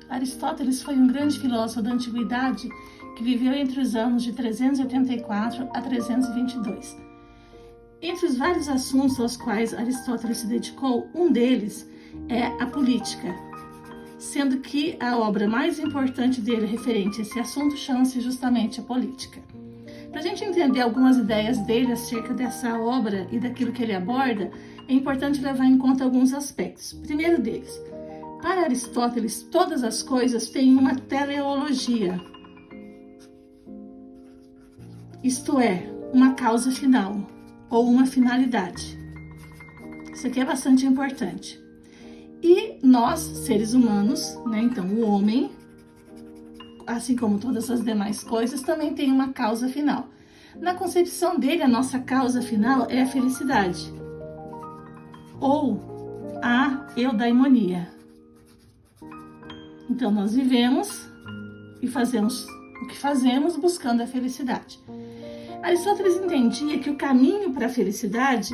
Aristóteles foi um grande filósofo da antiguidade que viveu entre os anos de 384 a 322. Entre os vários assuntos aos quais Aristóteles se dedicou, um deles é a política, sendo que a obra mais importante dele referente a esse assunto chama-se justamente a Política. Para a gente entender algumas ideias dele acerca dessa obra e daquilo que ele aborda, é importante levar em conta alguns aspectos. Primeiro deles, para Aristóteles, todas as coisas têm uma teleologia, isto é, uma causa final ou uma finalidade. Isso aqui é bastante importante. E nós, seres humanos, então o homem, assim como todas as demais coisas, também tem uma causa final. Na concepção dele, a nossa causa final é a felicidade, ou a eudaimonia. Então, nós vivemos e fazemos o que fazemos buscando a felicidade. Aristóteles entendia que o caminho para a felicidade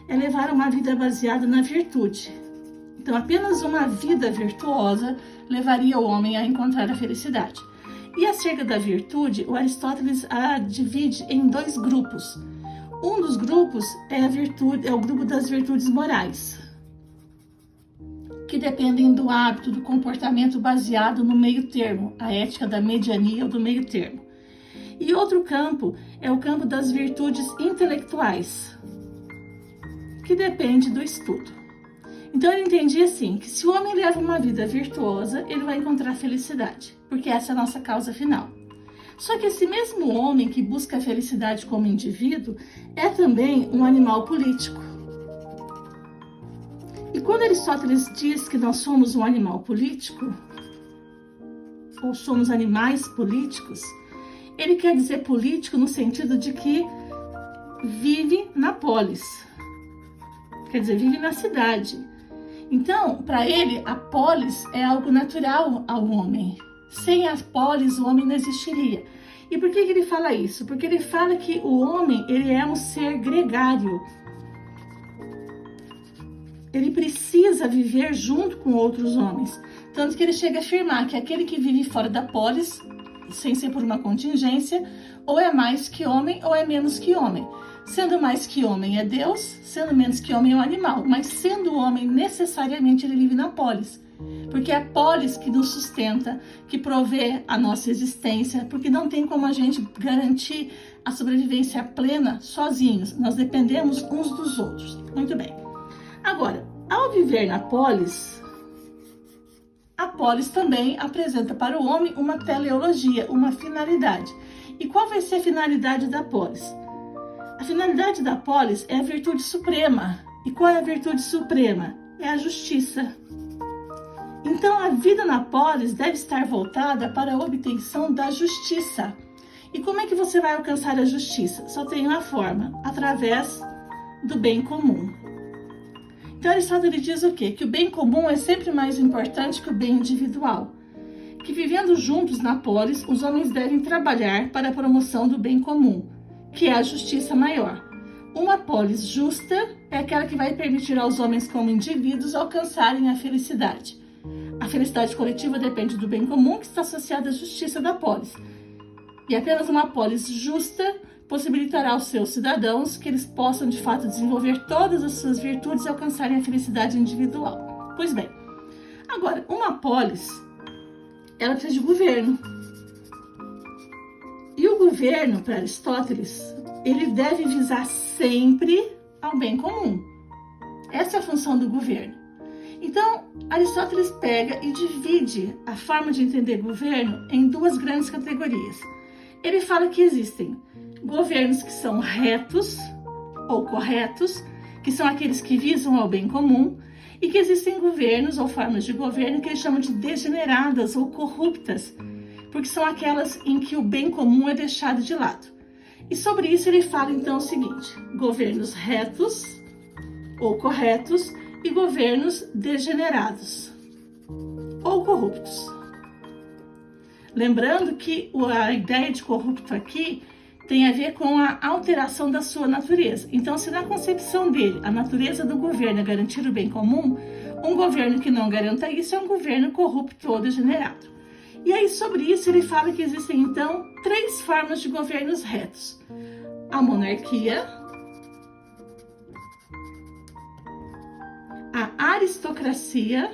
é levar uma vida baseada na virtude. Então, apenas uma vida virtuosa levaria o homem a encontrar a felicidade. E acerca da virtude, o Aristóteles a divide em dois grupos. Um dos grupos é o grupo das virtudes morais, que dependem do hábito, do comportamento baseado no meio termo, a ética da mediania ou do meio termo. E outro campo é o campo das virtudes intelectuais, que depende do estudo. Então ele entendia assim, que se o homem leva uma vida virtuosa, ele vai encontrar felicidade, porque essa é a nossa causa final. Só que esse mesmo homem que busca a felicidade como indivíduo é também um animal político. E quando Aristóteles diz que nós somos um animal político, ou somos animais políticos, ele quer dizer político no sentido de que vive na polis, quer dizer, vive na cidade. Então, para ele, a polis é algo natural ao homem. Sem a polis, o homem não existiria. E por que ele fala isso? Porque ele fala que o homem, ele é um ser gregário. Ele precisa viver junto com outros homens. Tanto que ele chega a afirmar que aquele que vive fora da polis, sem ser por uma contingência, ou é mais que homem ou é menos que homem. Sendo mais que homem é Deus, sendo menos que homem é um animal. Mas sendo homem, necessariamente ele vive na polis. Porque é a polis que nos sustenta, que provê a nossa existência, porque não tem como a gente garantir a sobrevivência plena sozinhos. Nós dependemos uns dos outros. Muito bem. Agora, ao viver na polis, a polis também apresenta para o homem uma teleologia, uma finalidade. E qual vai ser a finalidade da polis? A finalidade da polis é a virtude suprema. E qual é a virtude suprema? É a justiça. Então, a vida na polis deve estar voltada para a obtenção da justiça. E como é que você vai alcançar a justiça? Só tem uma forma, através do bem comum. Então, Aristóteles diz o quê? Que o bem comum é sempre mais importante que o bem individual. Que vivendo juntos na polis, os homens devem trabalhar para a promoção do bem comum, que é a justiça maior. Uma polis justa é aquela que vai permitir aos homens como indivíduos alcançarem a felicidade. A felicidade coletiva depende do bem comum, que está associado à justiça da polis. E apenas uma polis justa possibilitará aos seus cidadãos que eles possam, de fato, desenvolver todas as suas virtudes e alcançarem a felicidade individual. Pois bem, agora, uma polis, ela precisa de governo. E o governo, para Aristóteles, ele deve visar sempre ao bem comum. Essa é a função do governo. Então, Aristóteles pega e divide a forma de entender governo em duas grandes categorias. Ele fala que existem governos que são retos ou corretos, que são aqueles que visam ao bem comum, e que existem governos ou formas de governo que ele chama de degeneradas ou corruptas, porque são aquelas em que o bem comum é deixado de lado. E sobre isso ele fala então o seguinte: governos retos ou corretos e governos degenerados ou corruptos. Lembrando que a ideia de corrupto aqui tem a ver com a alteração da sua natureza. Então, se na concepção dele a natureza do governo é garantir o bem comum, Um governo que não garanta isso é um governo corrupto ou degenerado. E aí, sobre isso, ele fala que existem, então, 3 formas de governos retos. A monarquia, a aristocracia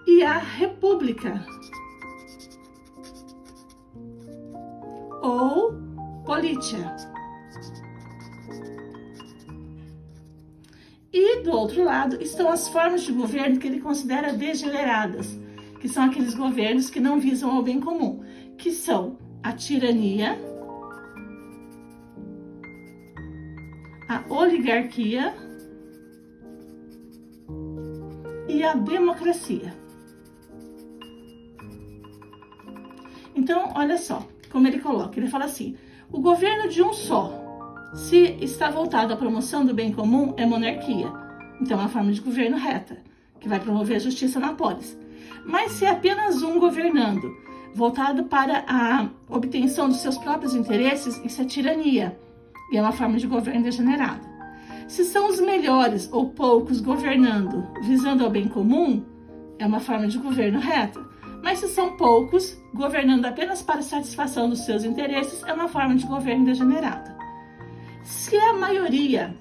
e a república, ou polícia. E do outro lado estão as formas de governo que ele considera degeneradas, que são aqueles governos que não visam ao bem comum, que são a tirania, a oligarquia e a democracia. Então, olha só como ele coloca. Ele fala assim: o governo de um só, se está voltado à promoção do bem comum, é monarquia. Então, é uma forma de governo reta, que vai promover a justiça na polis. Mas se é apenas um governando, voltado para a obtenção dos seus próprios interesses, isso é tirania, e é uma forma de governo degenerado. Se são os melhores ou poucos governando, visando ao bem comum, é uma forma de governo reta. Mas se são poucos, governando apenas para a satisfação dos seus interesses, é uma forma de governo degenerado. Se a maioria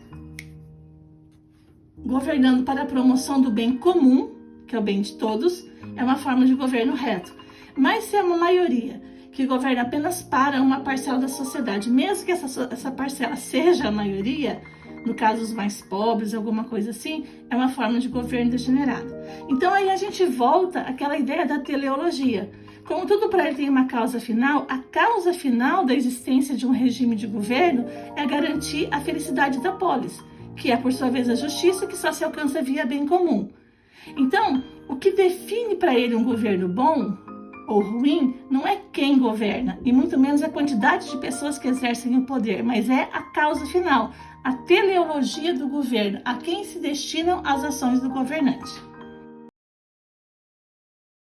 governando para a promoção do bem comum, que é o bem de todos, é uma forma de governo reto. Mas se é uma maioria que governa apenas para uma parcela da sociedade, mesmo que essa parcela seja a maioria, no caso os mais pobres, alguma coisa assim, é uma forma de governo degenerado. Então aí a gente volta àquela ideia da teleologia. Como tudo para ele tem uma causa final, a causa final da existência de um regime de governo é garantir a felicidade da polis, que é por sua vez a justiça, que só se alcança via bem comum. Então, o que define para ele um governo bom ou ruim não é quem governa, e muito menos a quantidade de pessoas que exercem o poder, mas é a causa final, a teleologia do governo, a quem se destinam as ações do governante.